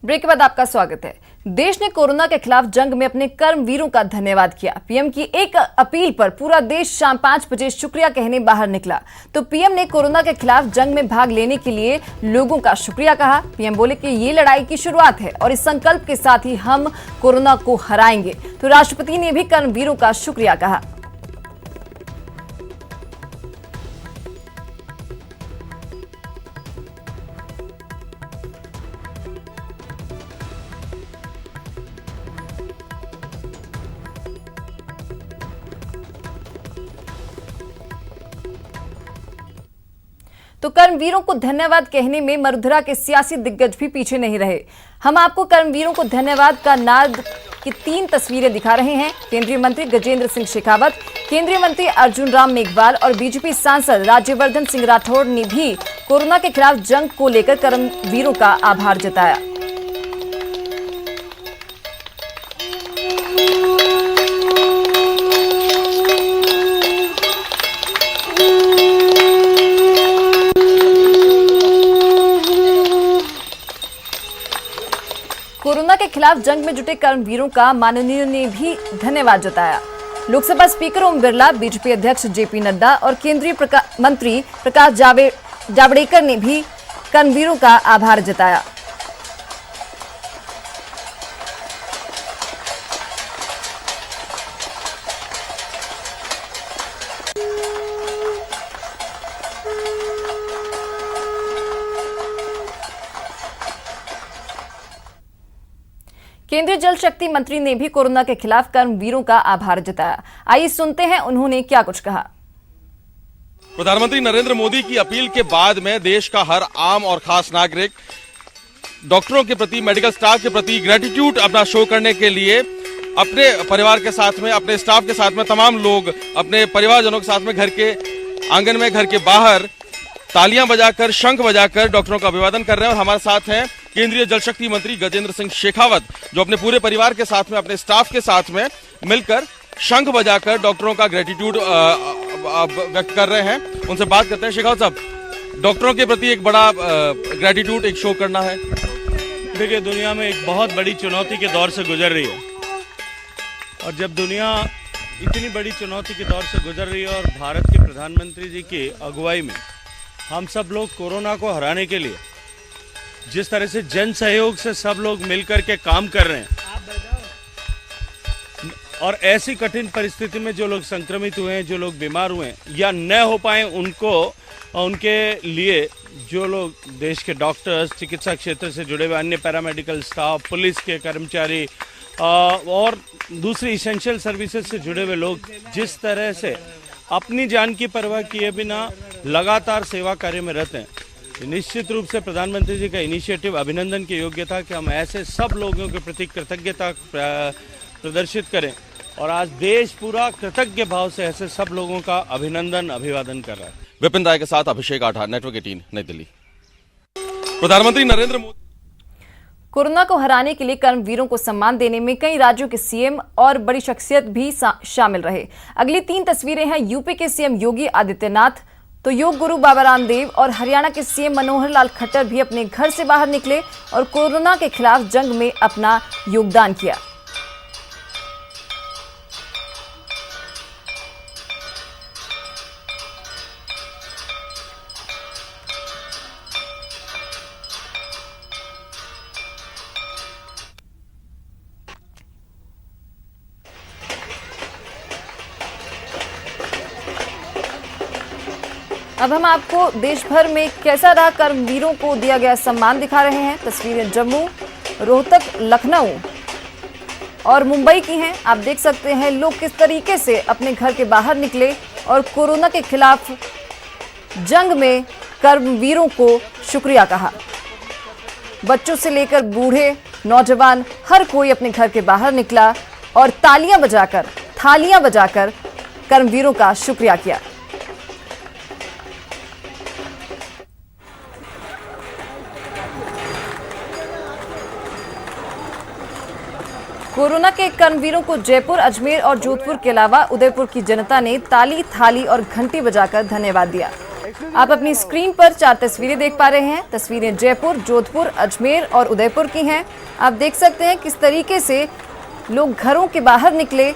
Break के बाद आपका स्वागत है। देश ने कोरोना के खिलाफ जंग में अपने कर्मवीरों का धन्यवाद किया। पीएम की एक अपील पर पूरा देश शाम 5 बजे शुक्रिया कहने बाहर निकला। तो पीएम ने कोरोना के खिलाफ जंग में भाग लेने के लिए लोगों का शुक्रिया कहा। पीएम बोले कि ये लड़ाई की शुरुआत है और इस संकल्प के साथ ही हम कोरोना को हराएंगे। तो राष्ट्रपति ने भी कर्मवीरों का शुक्रिया कहा। तो कर्मवीरों को धन्यवाद कहने में मरुधरा के सियासी दिग्गज भी पीछे नहीं रहे। हम आपको कर्मवीरों को धन्यवाद का नाद की 3 तस्वीरें दिखा रहे हैं। केंद्रीय मंत्री गजेंद्र सिंह शेखावत, केंद्रीय मंत्री अर्जुन राम मेघवाल और बीजेपी सांसद राज्यवर्धन सिंह राठौड़ ने भी कोरोना के खिलाफ जंग को लेकर कर्मवीरों का आभार जताया। कोरोना के खिलाफ जंग में जुटे कर्मवीरों का माननीयों ने भी धन्यवाद जताया। लोकसभा स्पीकर ओम बिरला, बीजेपी अध्यक्ष जेपी नड्डा और केंद्रीय मंत्री प्रकाश जावड़ेकर ने भी कर्मवीरों का आभार जताया। केंद्रीय जल शक्ति मंत्री ने भी कोरोना के खिलाफ कर्मवीरों का आभार जताया। आइए सुनते हैं उन्होंने क्या कुछ कहा। प्रधानमंत्री नरेंद्र मोदी की अपील के बाद में देश का हर आम और खास नागरिक डॉक्टरों के प्रति, मेडिकल स्टाफ के प्रति ग्रेटिट्यूड अपना शो करने के लिए अपने परिवार के साथ में, अपने स्टाफ के साथ में, तमाम लोग अपने परिवारजनों के साथ में घर के आंगन में, घर के बाहर तालियां बजाकर, शंख बजाकर डॉक्टरों का अभिवादन कर रहे हैं। और हमारे साथ हैं केंद्रीय जल शक्ति मंत्री गजेंद्र सिंह शेखावत, जो अपने पूरे परिवार के साथ में, अपने स्टाफ के साथ में मिलकर शंख बजाकर डॉक्टरों का ग्रेटिट्यूड व्यक्त कर रहे हैं। उनसे बात करते हैं। शेखावत साहब, डॉक्टरों के प्रति एक बड़ा ग्रेटिट्यूड एक शो करना है। देखिए, दुनिया में एक बहुत बड़ी चुनौती के दौर से गुजर रही है, और जब दुनिया इतनी बड़ी चुनौती के दौर से गुजर रही है और भारत के प्रधानमंत्री जी की अगुवाई में हम सब लोग कोरोना को हराने के लिए जिस तरह से जन सहयोग से सब लोग मिलकर के काम कर रहे हैं, और ऐसी कठिन परिस्थिति में जो लोग संक्रमित हुए हैं, जो लोग बीमार हुए हैं या न हो पाए, उनके लिए जो लोग देश के डॉक्टर्स, चिकित्सा क्षेत्र से जुड़े हुए अन्य पैरामेडिकल स्टाफ, पुलिस के कर्मचारी और दूसरी इसेंशियल सर्विसेज से जुड़े हुए लोग जिस तरह से अपनी जान की परवाह किए बिना लगातार सेवा कार्य में रहते हैं, निश्चित रूप से प्रधानमंत्री जी का इनिशिएटिव अभिनंदन की योग्य था कि हम ऐसे सब लोगों के प्रति कृतज्ञता प्रदर्शित करें। और आज देश पूरा कृतज्ञ भाव से ऐसे सब लोगों का अभिनंदन, अभिवादन कर रहा है। विपिन राय के साथ अभिषेक आठा, नेटवर्क 18, नई दिल्ली। प्रधानमंत्री नरेंद्र मोदी कोरोना को हराने के लिए कर्मवीरों को सम्मान देने में कई राज्यों के सीएम और बड़ी शख्सियत भी शामिल रहे। अगली 3 तस्वीरें हैं यूपी के सीएम योगी आदित्यनाथ, तो योग गुरु बाबा रामदेव और हरियाणा के सीएम मनोहर लाल खट्टर भी अपने घर से बाहर निकले और कोरोना के खिलाफ जंग में अपना योगदान किया। अब हम आपको देश भर में कैसा रहा कर्मवीरों को दिया गया सम्मान दिखा रहे हैं। तस्वीरें जम्मू, रोहतक, लखनऊ और मुंबई की हैं। आप देख सकते हैं लोग किस तरीके से अपने घर के बाहर निकले और कोरोना के खिलाफ जंग में कर्मवीरों को शुक्रिया कहा। बच्चों से लेकर बूढ़े, नौजवान, हर कोई अपने घर के बाहर निकला और तालियां बजाकर कर्मवीरों का शुक्रिया किया। कोरोना के कर्मवीरों को जयपुर, अजमेर और जोधपुर के अलावा उदयपुर की जनता ने ताली, थाली और घंटी बजाकर धन्यवाद दिया। आप अपनी स्क्रीन पर 4 तस्वीरें देख पा रहे हैं। तस्वीरें जयपुर, जोधपुर, अजमेर और उदयपुर की हैं। आप देख सकते हैं किस तरीके से लोग घरों के बाहर निकले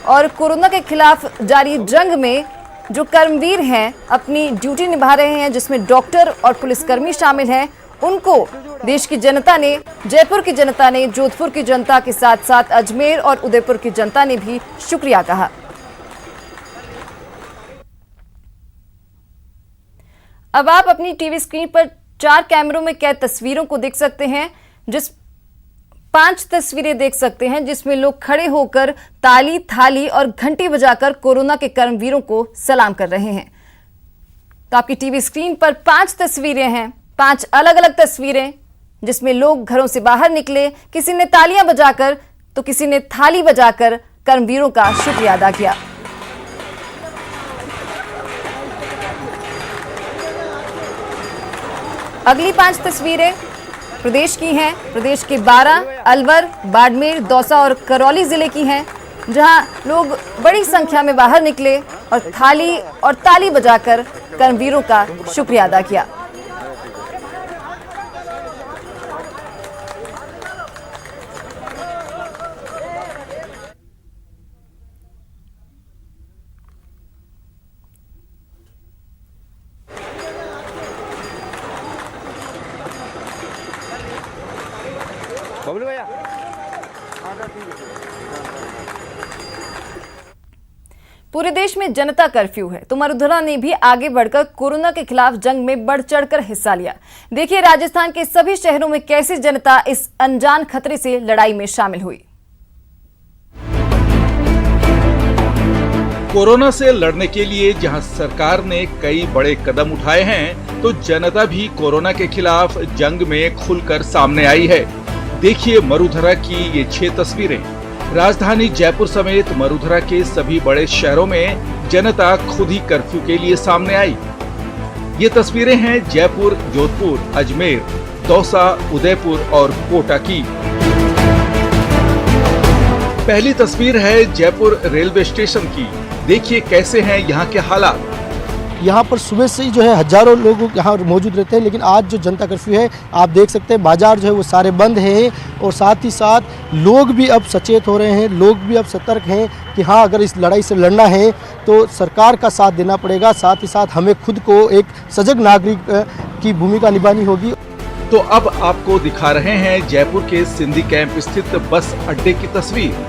और कोरोना के खिलाफ जारी जंग में जो कर्मवीर हैं अपनी ड्यूटी निभा रहे हैं, जिसमें डॉक्टर और पुलिसकर्मी शामिल हैं, उनको देश की जनता ने, जयपुर की जनता ने, जोधपुर की जनता के साथ साथ अजमेर और उदयपुर की जनता ने भी शुक्रिया कहा। अब आप अपनी टीवी स्क्रीन पर 4 कैमरों में कैद तस्वीरों को देख सकते हैं, 5 तस्वीरें देख सकते हैं जिसमें लोग खड़े होकर ताली, थाली और घंटी बजाकर कोरोना के कर्मवीरों को सलाम कर रहे हैं। तो आपकी टीवी स्क्रीन पर 5 तस्वीरें हैं, 5 अलग अलग तस्वीरें जिसमें लोग घरों से बाहर निकले, किसी ने तालियां बजाकर तो किसी ने थाली बजाकर कर्मवीरों का शुक्रिया अदा किया। अगली 5 तस्वीरें प्रदेश की हैं। प्रदेश के 12 अलवर, बाड़मेर, दौसा और करौली जिले की हैं, जहां लोग बड़ी संख्या में बाहर निकले और थाली और ताली बजाकर कर्मवीरों का शुक्रिया अदा किया। पूरे देश में जनता कर्फ्यू है, तो मरुधरा ने भी आगे बढ़कर कोरोना के खिलाफ जंग में बढ़ चढ़कर हिस्सा लिया। देखिए राजस्थान के सभी शहरों में कैसे जनता इस अनजान खतरे से लड़ाई में शामिल हुई। कोरोना से लड़ने के लिए जहां सरकार ने कई बड़े कदम उठाए हैं, तो जनता भी कोरोना के खिलाफ जंग में खुलकर सामने आई है। देखिए मरुधरा की ये 6 तस्वीरें। राजधानी जयपुर समेत मरुधरा के सभी बड़े शहरों में जनता खुद ही कर्फ्यू के लिए सामने आई। ये तस्वीरें हैं जयपुर, जोधपुर, अजमेर, दौसा, उदयपुर और कोटा की। पहली तस्वीर है जयपुर रेलवे स्टेशन की। देखिए कैसे हैं यहाँ के हालात। यहाँ पर सुबह से ही जो है हजारों लोग यहाँ मौजूद रहते हैं, लेकिन आज जो जनता कर्फ्यू है आप देख सकते हैं बाजार जो है वो सारे बंद हैं और साथ ही साथ लोग भी अब सचेत हो रहे हैं, लोग भी अब सतर्क हैं कि हाँ अगर इस लड़ाई से लड़ना है तो सरकार का साथ देना पड़ेगा, साथ ही साथ हमें खुद को एक सजग नागरिक की भूमिका निभानी होगी। तो अब आपको दिखा रहे हैं जयपुर के सिंधी कैंप स्थित बस अड्डे की तस्वीर।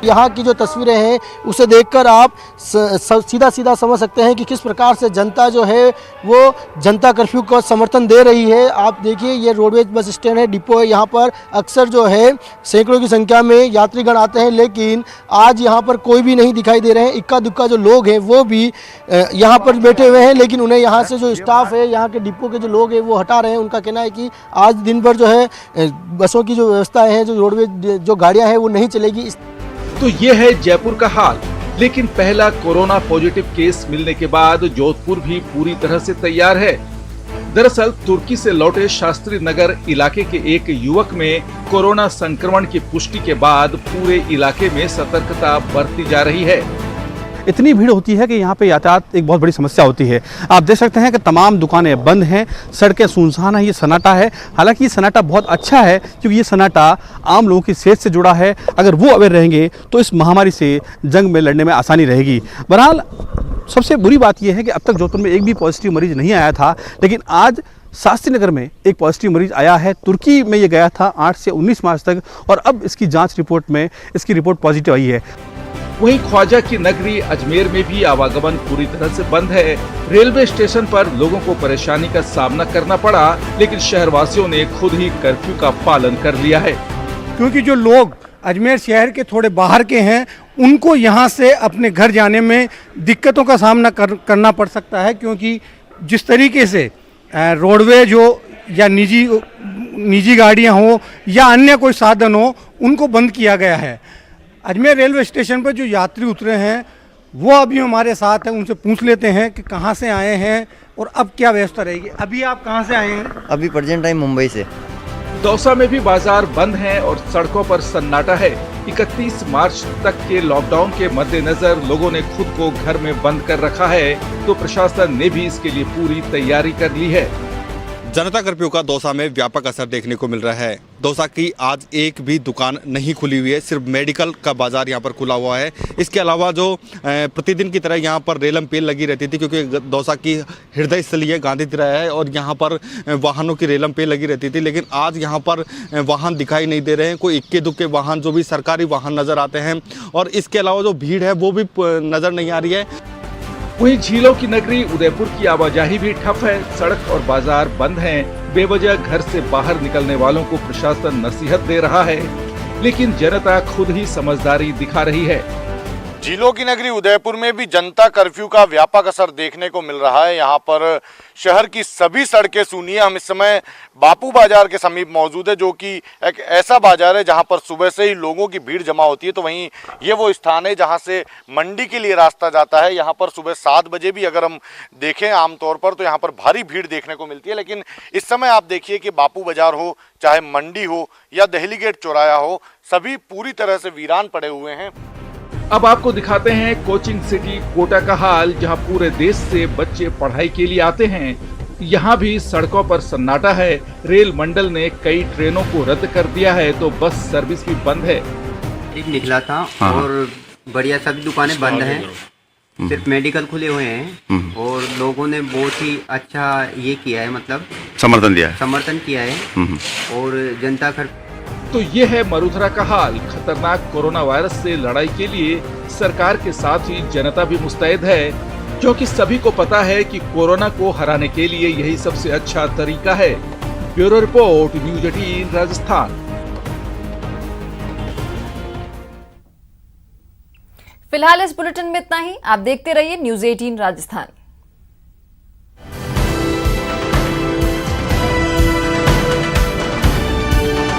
यहाँ की जो तस्वीरें हैं उसे देखकर आप सीधा समझ सकते हैं कि किस प्रकार से जनता जो है वो जनता कर्फ्यू को समर्थन दे रही है। आप देखिए ये रोडवेज बस स्टैंड है, डिपो है, यहाँ पर अक्सर जो है सैकड़ों की संख्या में यात्रीगण आते हैं, लेकिन आज यहाँ पर कोई भी नहीं दिखाई दे रहे हैं। इक्का दुक्का जो लोग हैं वो भी यहाँ पर बैठे हुए हैं, लेकिन उन्हें यहाँ से जो स्टाफ है, यहाँ के डिपो के जो लोग हैं वो हटा रहे हैं। उनका कहना है कि आज दिन भर जो है बसों की जो व्यवस्थाएँ हैं, जो रोडवेज जो गाड़ियाँ हैं वो नहीं चलेगी। तो ये है जयपुर का हाल। लेकिन पहला कोरोना पॉजिटिव केस मिलने के बाद जोधपुर भी पूरी तरह से तैयार है। दरअसल तुर्की से लौटे शास्त्री नगर इलाके के एक युवक में कोरोना संक्रमण की पुष्टि के बाद पूरे इलाके में सतर्कता बरती जा रही है। इतनी भीड़ होती है कि यहाँ पे यातायात एक बहुत बड़ी समस्या होती है। आप देख सकते हैं कि तमाम दुकानें बंद हैं, सड़कें सुनसान हैं, ये सन्नाटा है। हालांकि ये सन्नाटा बहुत अच्छा है क्योंकि ये सन्नाटा आम लोगों की सेहत से जुड़ा है। अगर वो अवेयर रहेंगे तो इस महामारी से जंग में लड़ने में आसानी रहेगी। बहरहाल सबसे बुरी बात यह है कि अब तक जोधपुर में एक भी पॉजिटिव मरीज नहीं आया था, लेकिन आज शास्त्री नगर में एक पॉजिटिव मरीज आया है। तुर्की में ये गया था 8 से 19 मार्च तक और अब इसकी जाँच रिपोर्ट में इसकी रिपोर्ट पॉजिटिव आई है। वहीं ख्वाजा की नगरी अजमेर में भी आवागमन पूरी तरह से बंद है। रेलवे स्टेशन पर लोगों को परेशानी का सामना करना पड़ा, लेकिन शहरवासियों ने खुद ही कर्फ्यू का पालन कर लिया है। क्योंकि जो लोग अजमेर शहर के थोड़े बाहर के हैं उनको यहाँ से अपने घर जाने में दिक्कतों का सामना करना पड़ सकता है, क्योंकि जिस तरीके से रोडवेज हो या निजी गाड़ियाँ हो या अन्य कोई साधन हो उनको बंद किया गया है। अजमेर रेलवे स्टेशन पर जो यात्री उतरे हैं वो अभी हमारे साथ हैं, उनसे पूछ लेते हैं कि कहाँ से आए हैं और अब क्या व्यवस्था रहेगी। अभी आप कहाँ से आए हैं? अभी प्रेजेंट टाइम मुंबई से। दौसा में भी बाजार बंद हैं और सड़कों पर सन्नाटा है। 31 मार्च तक के लॉकडाउन के मद्देनजर लोगों ने खुद को घर में बंद कर रखा है, तो प्रशासन ने भी इसके लिए पूरी तैयारी कर ली है। जनता कर्फ्यू का दौसा में व्यापक असर देखने को मिल रहा है। दौसा की आज एक भी दुकान नहीं खुली हुई है, सिर्फ मेडिकल का बाजार यहाँ पर खुला हुआ है। इसके अलावा जो प्रतिदिन की तरह यहाँ पर रेलम पेल लगी रहती थी, क्योंकि दौसा की हृदय स्थली है, गांधी तिराहा है, और यहाँ पर वाहनों की रेलम पेल लगी रहती थी। लेकिन आज यहाँ पर वाहन दिखाई नहीं दे रहे हैं, कोई इक्के दुक्के वाहन जो भी सरकारी वाहन नज़र आते हैं, और इसके अलावा जो भीड़ है वो भी नज़र नहीं आ रही है। वहीं झीलों की नगरी उदयपुर की आवाजाही भी ठप है, सड़क और बाजार बंद हैं। बेवजह घर से बाहर निकलने वालों को प्रशासन नसीहत दे रहा है, लेकिन जनता खुद ही समझदारी दिखा रही है। झीलों की नगरी उदयपुर में भी जनता कर्फ्यू का व्यापक असर देखने को मिल रहा है। यहाँ पर शहर की सभी सड़कें सूनी है। हम इस समय बापू बाजार के समीप मौजूद है, जो कि एक ऐसा बाजार है जहाँ पर सुबह से ही लोगों की भीड़ जमा होती है। तो वहीं ये वो स्थान है जहाँ से मंडी के लिए रास्ता जाता है। यहाँ पर सुबह 7 बजे भी अगर हम देखें आमतौर पर तो यहाँ पर भारी भीड़ देखने को मिलती है। लेकिन इस समय आप देखिए कि बापू बाजार हो, चाहे मंडी हो या दहली गेट चौराया हो, सभी पूरी तरह से वीरान पड़े हुए हैं। अब आपको दिखाते हैं कोचिंग सिटी कोटा का हाल, जहां पूरे देश से बच्चे पढ़ाई के लिए आते हैं। यहां भी सड़कों पर सन्नाटा है। रेल मंडल ने कई ट्रेनों को रद्द कर दिया है, तो बस सर्विस भी बंद है। एक निकला था और बढ़िया सभी दुकानें बंद हैं, सिर्फ मेडिकल खुले हुए हैं। और लोगों ने बहुत ही अच्छा ये किया है, मतलब समर्थन किया है। और जनता तो ये है मरुधरा का हाल। खतरनाक कोरोना वायरस से लड़ाई के लिए सरकार के साथ ही जनता भी मुस्तैद है, क्योंकि सभी को पता है कि कोरोना को हराने के लिए यही सबसे अच्छा तरीका है। Bureau report, news 18 Rajasthan. फिलहाल इस बुलेटिन में इतना ही। आप देखते रहिए न्यूज़ 18 राजस्थान।